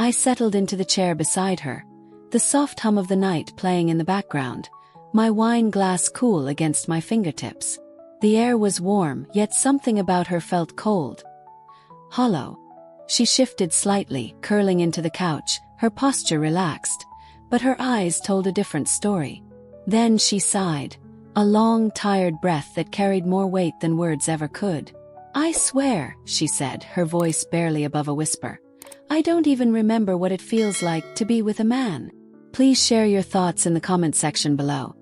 I settled into the chair beside her, the soft hum of the night playing in the background, my wine glass cool against my fingertips. The air was warm, yet something about her felt cold, hollow. She shifted slightly, curling into the couch, her posture relaxed, but her eyes told a different story. Then she sighed, a long, tired breath that carried more weight than words ever could. "I swear," she said, her voice barely above a whisper, "I don't even remember what it feels like to be with a man." Please share your thoughts in the comment section below.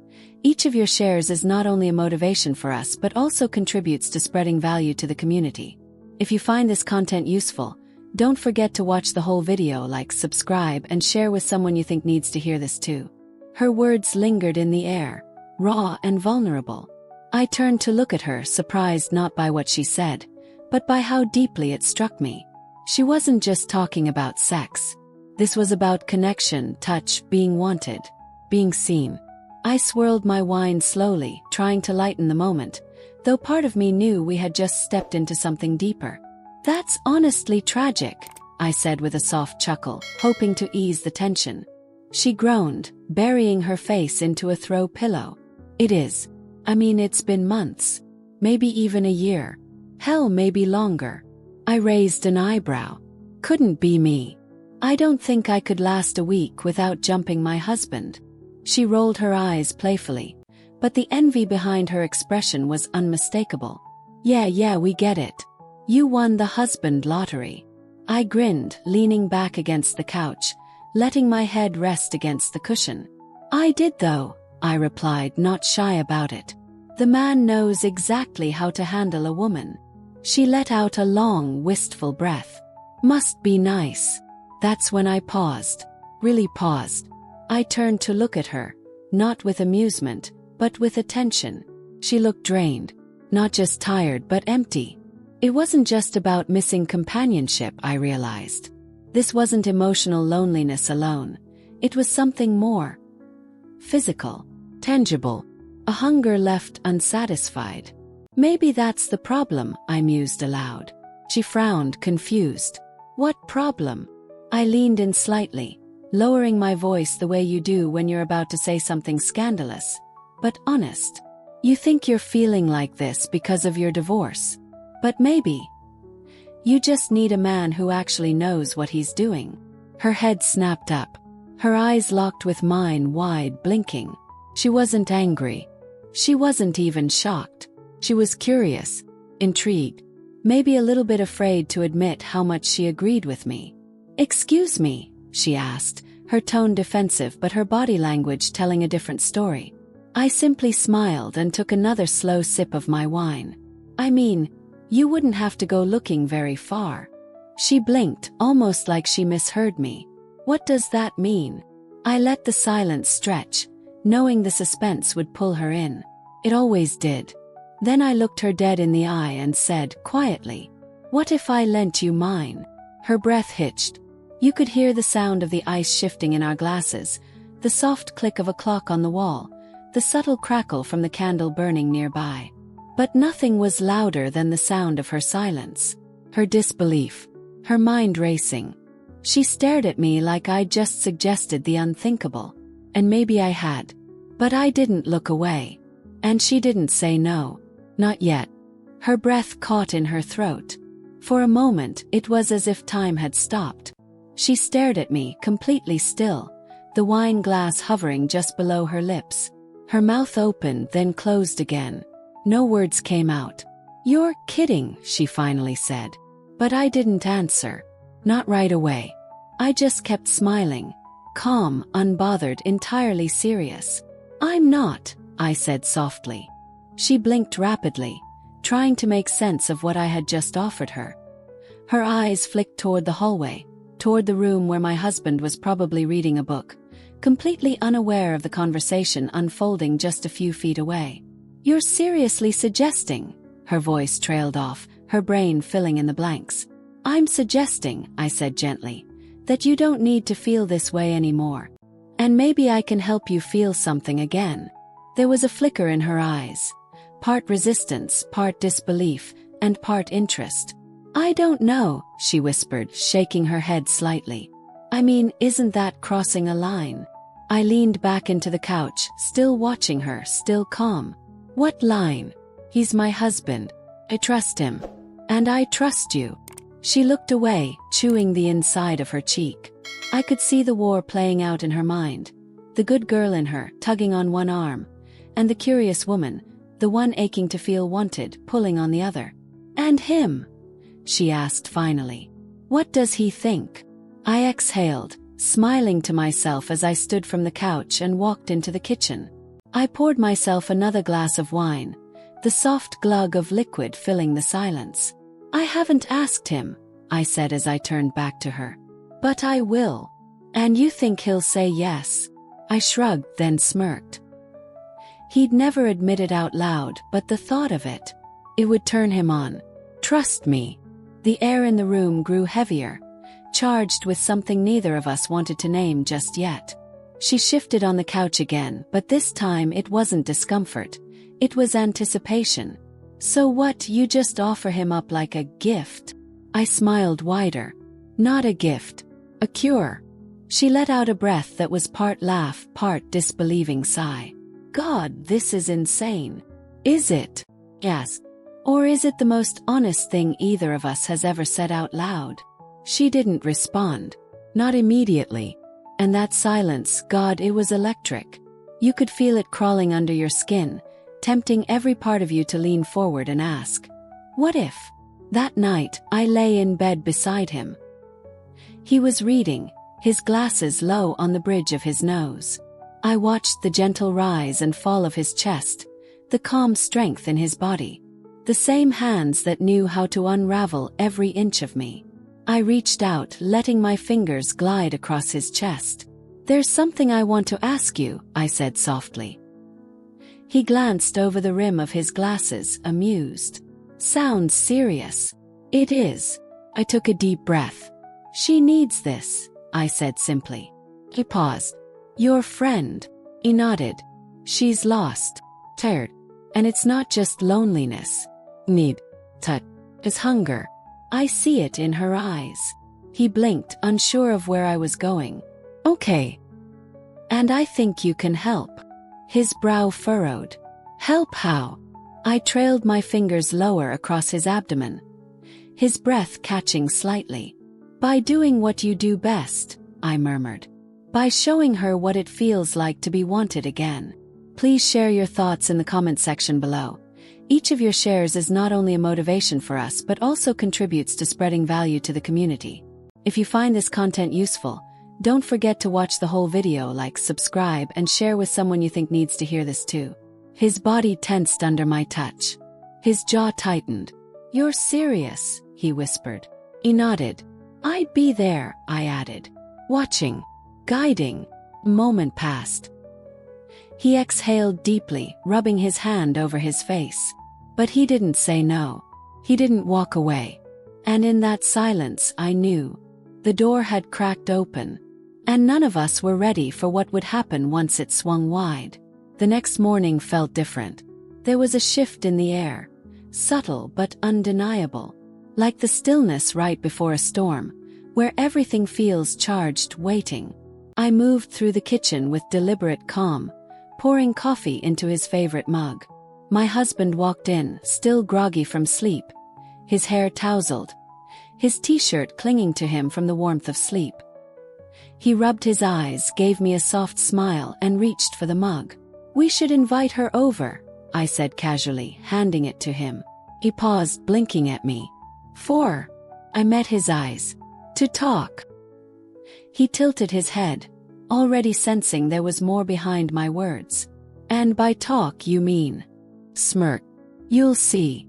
Each of your shares is not only a motivation for us but also contributes to spreading value to the community. If you find this content useful, don't forget to watch the whole video, like, subscribe, and share with someone you think needs to hear this too. Her words lingered in the air, raw and vulnerable. I turned to look at her, surprised not by what she said, but by how deeply it struck me. She wasn't just talking about sex. This was about connection, touch, being wanted, being seen. I swirled my wine slowly, trying to lighten the moment, though part of me knew we had just stepped into something deeper. "That's honestly tragic," I said with a soft chuckle, hoping to ease the tension. She groaned, burying her face into a throw pillow. "It is. I mean, it's been months. Maybe even a year. Hell, maybe longer." I raised an eyebrow. "Couldn't be me. I don't think I could last a week without jumping my husband." She rolled her eyes playfully, but the envy behind her expression was unmistakable. Yeah, we get it. You won the husband lottery." I grinned, leaning back against the couch, letting my head rest against the cushion. "I did though," I replied, not shy about it. "The man knows exactly how to handle a woman." She let out a long, wistful breath. "Must be nice." That's when I paused. Really paused. I turned to look at her, not with amusement, but with attention. She looked drained. Not just tired, but empty. It wasn't just about missing companionship, I realized. This wasn't emotional loneliness alone. It was something more. Physical. Tangible. A hunger left unsatisfied. "Maybe that's the problem," I mused aloud. She frowned, confused. "What problem?" I leaned in slightly, lowering my voice the way you do when you're about to say something scandalous, but honest. "You think you're feeling like this because of your divorce. But maybe you just need a man who actually knows what he's doing." Her head snapped up. Her eyes locked with mine, wide, blinking. She wasn't angry. She wasn't even shocked. She was curious, intrigued, maybe a little bit afraid to admit how much she agreed with me. "Excuse me," she asked, her tone defensive but her body language telling a different story. I simply smiled and took another slow sip of my wine. "I mean, you wouldn't have to go looking very far." She blinked, almost like she misheard me. "What does that mean?" I let the silence stretch, knowing the suspense would pull her in. It always did. Then I looked her dead in the eye and said, quietly, "What if I lent you mine?" Her breath hitched. You could hear the sound of the ice shifting in our glasses, the soft click of a clock on the wall, the subtle crackle from the candle burning nearby. But nothing was louder than the sound of her silence. Her disbelief. Her mind racing. She stared at me like I'd just suggested the unthinkable. And maybe I had. But I didn't look away. And she didn't say no. Not yet. Her breath caught in her throat. For a moment, it was as if time had stopped. She stared at me, completely still, the wine glass hovering just below her lips. Her mouth opened, then closed again. No words came out. "You're kidding," she finally said. But I didn't answer. Not right away. I just kept smiling. Calm, unbothered, entirely serious. "I'm not," I said softly. She blinked rapidly, trying to make sense of what I had just offered her. Her eyes flicked toward the hallway, toward the room where my husband was probably reading a book, completely unaware of the conversation unfolding just a few feet away. "You're seriously suggesting," her voice trailed off, her brain filling in the blanks. "I'm suggesting," I said gently, "that you don't need to feel this way anymore. And maybe I can help you feel something again." There was a flicker in her eyes, part resistance, part disbelief, and part interest. "I don't know," she whispered, shaking her head slightly. I mean, isn't that crossing a line? I leaned back into the couch, still watching her, still calm. What line? He's my husband. I trust him. And I trust you. She looked away, chewing the inside of her cheek. I could see the war playing out in her mind. The good girl in her, tugging on one arm, and the curious woman, the one aching to feel wanted, pulling on the other. And him? She asked finally. What does he think? I exhaled, smiling to myself as I stood from the couch and walked into the kitchen. I poured myself another glass of wine, the soft glug of liquid filling the silence. I haven't asked him, I said as I turned back to her. But I will. And you think he'll say yes? I shrugged, then smirked. He'd never admit it out loud, but the thought of it would turn him on. Trust me. The air in the room grew heavier, charged with something neither of us wanted to name just yet. She shifted on the couch again, but this time it wasn't discomfort. It was anticipation. So what, you just offer him up like a gift? I smiled wider. Not a gift. A cure. She let out a breath that was part laugh, part disbelieving sigh. God, this is insane. Is it? Yes. Or is it the most honest thing either of us has ever said out loud? She didn't respond. Not immediately. And that silence, God, it was electric. You could feel it crawling under your skin, tempting every part of you to lean forward and ask, what if? That night, I lay in bed beside him. He was reading, his glasses low on the bridge of his nose. I watched the gentle rise and fall of his chest, the calm strength in his body. The same hands that knew how to unravel every inch of me. I reached out, letting my fingers glide across his chest. There's something I want to ask you, I said softly. He glanced over the rim of his glasses, amused. Sounds serious. It is. I took a deep breath. She needs this, I said simply. He paused. Your friend. He nodded. She's lost. Tired. And it's not just loneliness. Need. Touch. It's hunger. I see it in her eyes. He blinked, unsure of where I was going. Okay. And I think you can help. His brow furrowed. Help how? I trailed my fingers lower across his abdomen, his breath catching slightly. By doing what you do best, I murmured. By showing her what it feels like to be wanted again. Please share your thoughts in the comment section below. Each of your shares is not only a motivation for us but also contributes to spreading value to the community. If you find this content useful, don't forget to watch the whole video, like, subscribe, and share with someone you think needs to hear this too. His body tensed under my touch. His jaw tightened. You're serious, he whispered. He nodded. I'd be there, I added. Watching. Guiding. A moment passed. He exhaled deeply, rubbing his hand over his face. But he didn't say no. He didn't walk away. And in that silence I knew. The door had cracked open. And none of us were ready for what would happen once it swung wide. The next morning felt different. There was a shift in the air. Subtle but undeniable. Like the stillness right before a storm, where everything feels charged, waiting. I moved through the kitchen with deliberate calm, pouring coffee into his favorite mug. My husband walked in, still groggy from sleep, his hair tousled, his t-shirt clinging to him from the warmth of sleep. He rubbed his eyes, gave me a soft smile, and reached for the mug. We should invite her over, I said casually, handing it to him. He paused, blinking at me. For? I met his eyes. To talk. He tilted his head, already sensing there was more behind my words. And by talk you mean? Smirk. You'll see.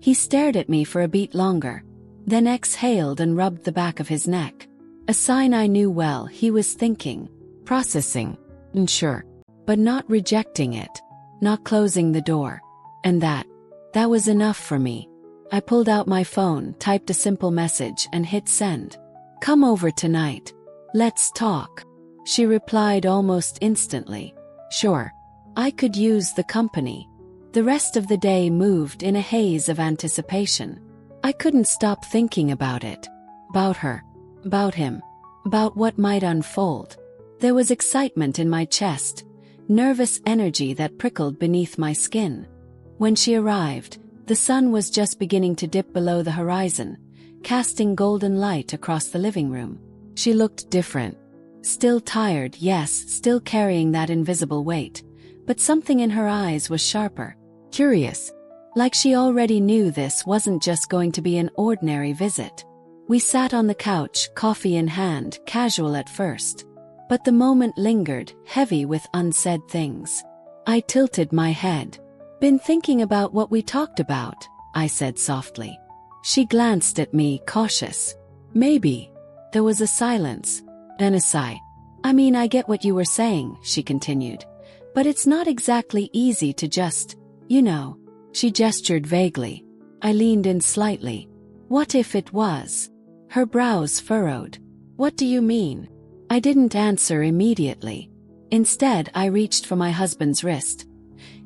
He stared at me for a beat longer, then exhaled and rubbed the back of his neck. A sign I knew well. He was thinking, processing, unsure, but not rejecting it, not closing the door. And that was enough for me. I pulled out my phone, typed a simple message, and hit send. Come over tonight. Let's talk. She replied almost instantly. Sure. I could use the company. The rest of the day moved in a haze of anticipation. I couldn't stop thinking about it. About her. About him. about what might unfold. There was excitement in my chest, nervous energy that prickled beneath my skin. When she arrived, the sun was just beginning to dip below the horizon, casting golden light across the living room. She looked different. Still tired, yes, still carrying that invisible weight, but something in her eyes was sharper, curious. Like she already knew this wasn't just going to be an ordinary visit. We sat on the couch, coffee in hand, casual at first. But the moment lingered, heavy with unsaid things. I tilted my head. "Been thinking about what we talked about," I said softly. She glanced at me, cautious. "Maybe." There was a silence, then a sigh. "I mean, I get what you were saying," she continued. "But it's not exactly easy to just, you know." She gestured vaguely. I leaned in slightly. "What if it was?" Her brows furrowed. "What do you mean?" I didn't answer immediately. Instead, I reached for my husband's wrist.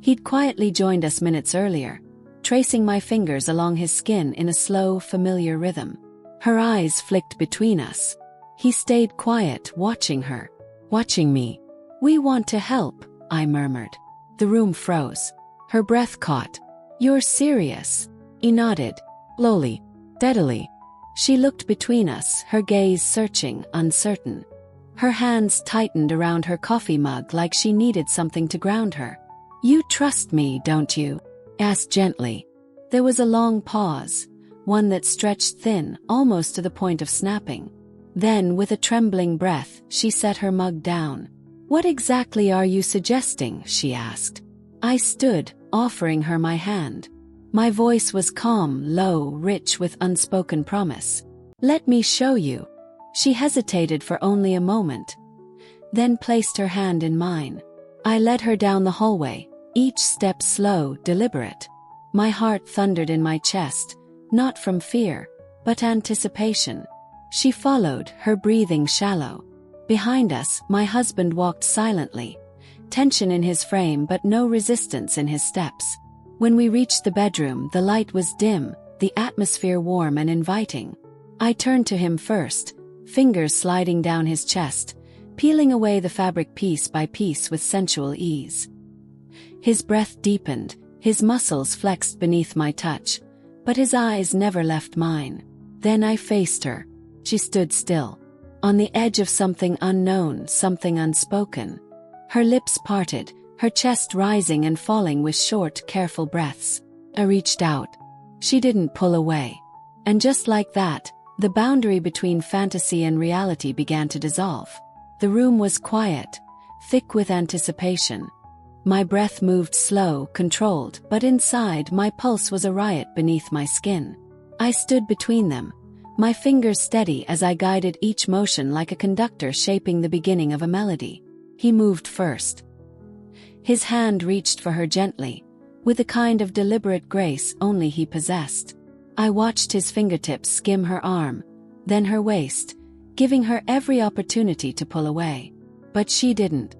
He'd quietly joined us minutes earlier, tracing my fingers along his skin in a slow, familiar rhythm. Her eyes flicked between us. He stayed quiet, watching her, watching me. "We want to help," I murmured. The room froze. Her breath caught. "You're serious?" He nodded, slowly, steadily. She looked between us, her gaze searching, uncertain. Her hands tightened around her coffee mug like she needed something to ground her. "You trust me, don't you?" asked gently. There was a long pause, one that stretched thin, almost to the point of snapping. Then, with a trembling breath, she set her mug down. "What exactly are you suggesting?" she asked. I stood, offering her my hand. My voice was calm, low, rich with unspoken promise. "Let me show you." She hesitated for only a moment, then placed her hand in mine. I led her down the hallway, each step slow, deliberate. My heart thundered in my chest, not from fear, but anticipation. She followed, her breathing shallow. Behind us, my husband walked silently, tension in his frame but no resistance in his steps. When we reached the bedroom, the light was dim, the atmosphere warm and inviting. I turned to him first, fingers sliding down his chest, peeling away the fabric piece by piece with sensual ease. His breath deepened, his muscles flexed beneath my touch, but his eyes never left mine. Then I faced her. She stood still, on the edge of something unknown, something unspoken. Her lips parted, her chest rising and falling with short, careful breaths. I reached out. She didn't pull away. And just like that, the boundary between fantasy and reality began to dissolve. The room was quiet, thick with anticipation. My breath moved slow, controlled, but inside my pulse was a riot beneath my skin. I stood between them, my fingers steady as I guided each motion like a conductor shaping the beginning of a melody. He moved first. His hand reached for her gently, with a kind of deliberate grace only he possessed. I watched his fingertips skim her arm, then her waist, giving her every opportunity to pull away. But she didn't.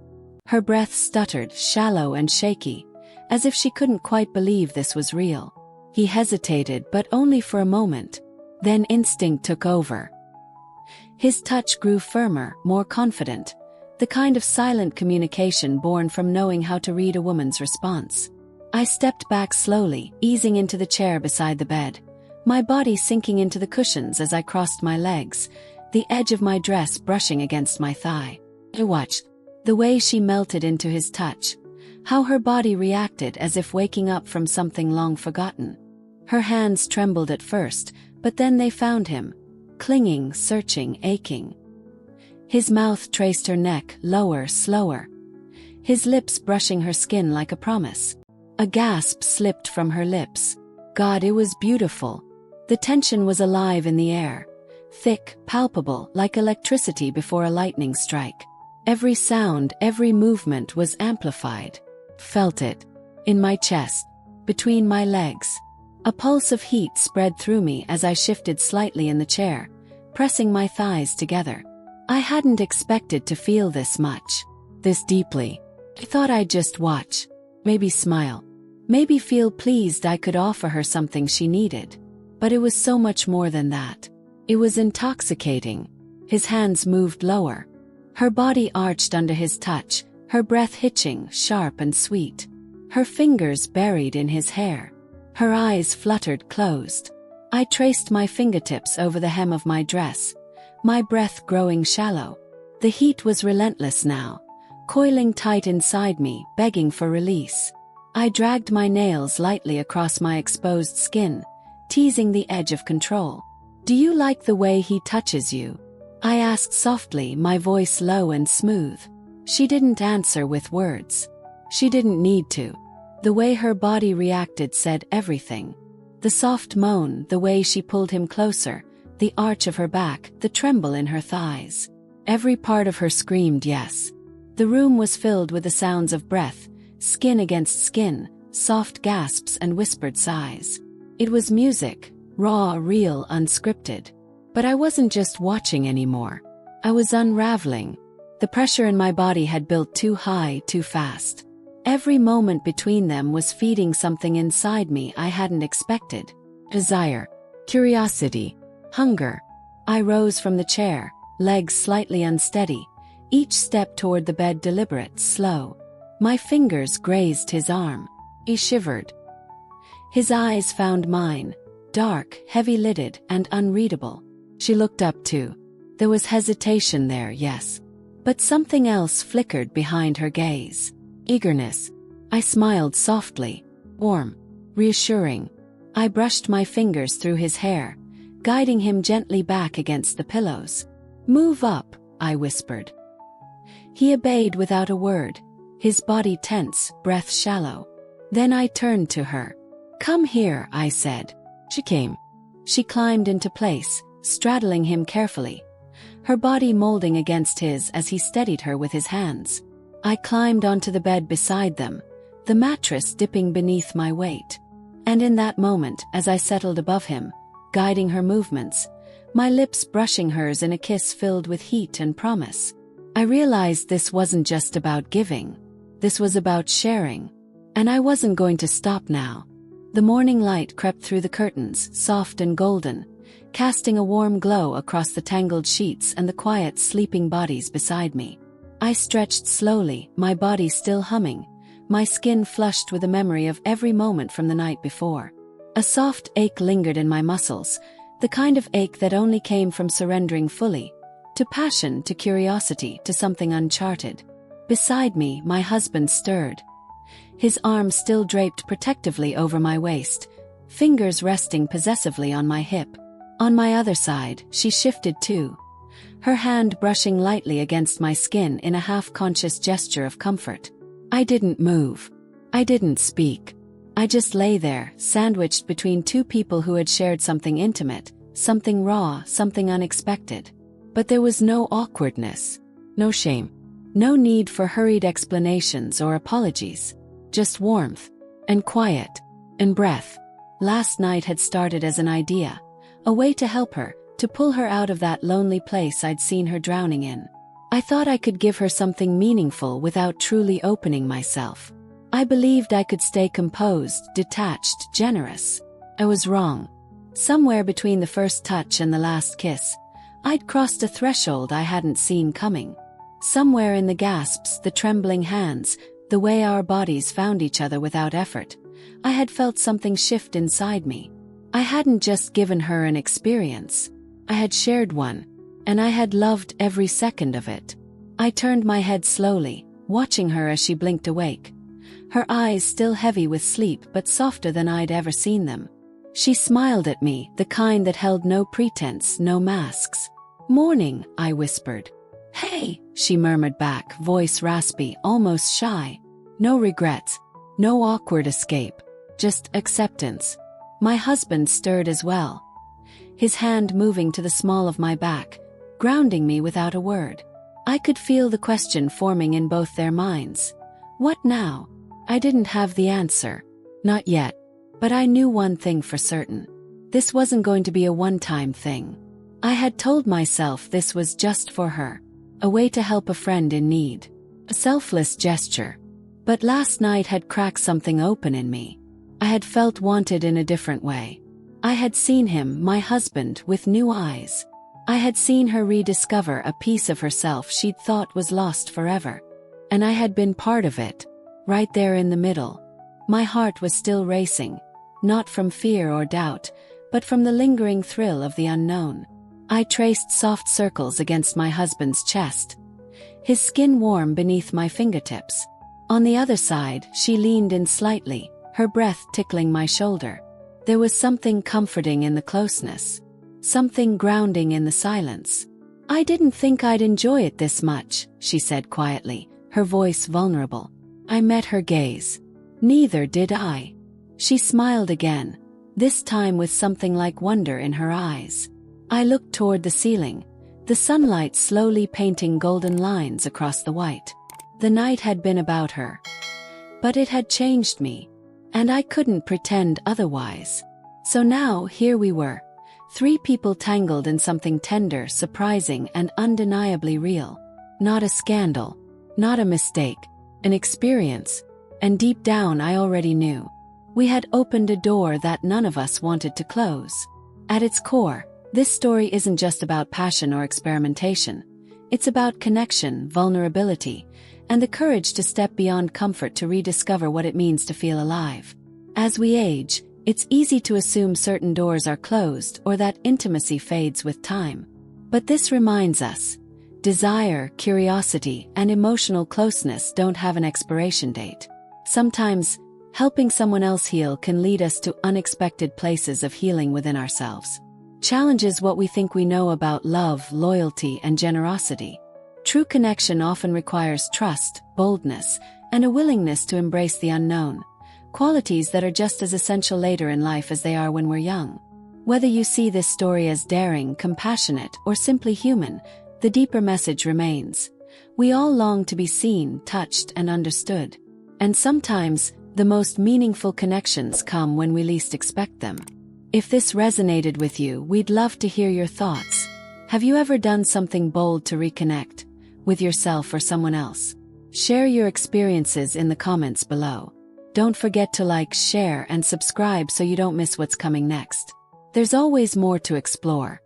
Her breath stuttered, shallow and shaky, as if she couldn't quite believe this was real. He hesitated, but only for a moment. Then instinct took over. His touch grew firmer, more confident, the kind of silent communication born from knowing how to read a woman's response. I stepped back slowly, easing into the chair beside the bed, my body sinking into the cushions as I crossed my legs, the edge of my dress brushing against my thigh. I watched the way she melted into his touch, how her body reacted as if waking up from something long forgotten. Her hands trembled at first, but then they found him, clinging, searching, aching. His mouth traced her neck, lower, slower, his lips brushing her skin like a promise. A gasp slipped from her lips. God, it was beautiful. The tension was alive in the air, thick, palpable, like electricity before a lightning strike. Every sound, every movement was amplified. Felt it. In my chest. Between my legs. A pulse of heat spread through me as I shifted slightly in the chair, pressing my thighs together. I hadn't expected to feel this much. This deeply. I thought I'd just watch. Maybe smile. Maybe feel pleased I could offer her something she needed. But it was so much more than that. It was intoxicating. His hands moved lower. Her body arched under his touch, her breath hitching, sharp and sweet. Her fingers buried in his hair. Her eyes fluttered closed. I traced my fingertips over the hem of my dress, my breath growing shallow. The heat was relentless now, coiling tight inside me, begging for release. I dragged my nails lightly across my exposed skin, teasing the edge of control. "Do you like the way he touches you?" I asked softly, my voice low and smooth. She didn't answer with words. She didn't need to. The way her body reacted said everything. The soft moan, the way she pulled him closer, the arch of her back, the tremble in her thighs. Every part of her screamed yes. The room was filled with the sounds of breath, skin against skin, soft gasps and whispered sighs. It was music, raw, real, unscripted. But I wasn't just watching anymore. I was unraveling. The pressure in my body had built too high, too fast. Every moment between them was feeding something inside me I hadn't expected. Desire, curiosity, hunger. I rose from the chair, legs slightly unsteady, each step toward the bed deliberate, slow. My fingers grazed his arm. He shivered. His eyes found mine, dark, heavy-lidded, and unreadable. She looked up too. There was hesitation there, yes. But something else flickered behind her gaze. Eagerness. I smiled softly, warm, reassuring. I brushed my fingers through his hair, guiding him gently back against the pillows. "Move up," I whispered. He obeyed without a word, his body tense, breath shallow. Then I turned to her. "Come here," I said. She came. She climbed into place, straddling him carefully, her body molding against his as he steadied her with his hands. I climbed onto the bed beside them, the mattress dipping beneath my weight. And in that moment, as I settled above him, guiding her movements, my lips brushing hers in a kiss filled with heat and promise, I realized this wasn't just about giving. This was about sharing. And I wasn't going to stop now. The morning light crept through the curtains, soft and golden, casting a warm glow across the tangled sheets and the quiet, sleeping bodies beside me. I stretched slowly, my body still humming, my skin flushed with the memory of every moment from the night before. A soft ache lingered in my muscles, the kind of ache that only came from surrendering fully, to passion, to curiosity, to something uncharted. Beside me, my husband stirred. His arm still draped protectively over my waist, fingers resting possessively on my hip. On my other side, she shifted too, her hand brushing lightly against my skin in a half-conscious gesture of comfort. I didn't move. I didn't speak. I just lay there, sandwiched between two people who had shared something intimate, something raw, something unexpected. But there was no awkwardness, no shame, no need for hurried explanations or apologies. Just warmth, and quiet, and breath. Last night had started as an idea, a way to help her, to pull her out of that lonely place I'd seen her drowning in. I thought I could give her something meaningful without truly opening myself. I believed I could stay composed, detached, generous. I was wrong. Somewhere between the first touch and the last kiss, I'd crossed a threshold I hadn't seen coming. Somewhere in the gasps, the trembling hands, the way our bodies found each other without effort, I had felt something shift inside me. I hadn't just given her an experience. I had shared one, and I had loved every second of it. I turned my head slowly, watching her as she blinked awake, her eyes still heavy with sleep but softer than I'd ever seen them. She smiled at me, the kind that held no pretense, no masks. "Morning," I whispered. "Hey," she murmured back, voice raspy, almost shy. No regrets, no awkward escape, just acceptance. My husband stirred as well, his hand moving to the small of my back, grounding me without a word. I could feel the question forming in both their minds. What now? I didn't have the answer. Not yet. But I knew one thing for certain. This wasn't going to be a one-time thing. I had told myself this was just for her. A way to help a friend in need. A selfless gesture. But last night had cracked something open in me. I had felt wanted in a different way. I had seen him, my husband, with new eyes. I had seen her rediscover a piece of herself she'd thought was lost forever. And I had been part of it, right there in the middle. My heart was still racing, not from fear or doubt, but from the lingering thrill of the unknown. I traced soft circles against my husband's chest, his skin warm beneath my fingertips. On the other side, she leaned in slightly, her breath tickling my shoulder. There was something comforting in the closeness, something grounding in the silence. "I didn't think I'd enjoy it this much," she said quietly, her voice vulnerable. I met her gaze. "Neither did I." She smiled again, this time with something like wonder in her eyes. I looked toward the ceiling, the sunlight slowly painting golden lines across the white. The night had been about her, but it had changed me, and I couldn't pretend otherwise. So now here we were, three people tangled in something tender, surprising, and undeniably real. Not a scandal, not a mistake, an experience, and deep down I already knew. We had opened a door that none of us wanted to close. At its core, this story isn't just about passion or experimentation. It's about connection, vulnerability, and the courage to step beyond comfort to rediscover what it means to feel alive. As we age, it's easy to assume certain doors are closed or that intimacy fades with time. But this reminds us, desire, curiosity, and emotional closeness don't have an expiration date. Sometimes, helping someone else heal can lead us to unexpected places of healing within ourselves. Challenges what we think we know about love, loyalty, and generosity. True connection often requires trust, boldness, and a willingness to embrace the unknown, qualities that are just as essential later in life as they are when we're young. Whether you see this story as daring, compassionate, or simply human, the deeper message remains. We all long to be seen, touched, and understood. And sometimes, the most meaningful connections come when we least expect them. If this resonated with you, we'd love to hear your thoughts. Have you ever done something bold to reconnect with yourself or someone else? Share your experiences in the comments below. Don't forget to like, share, and subscribe so you don't miss what's coming next. There's always more to explore.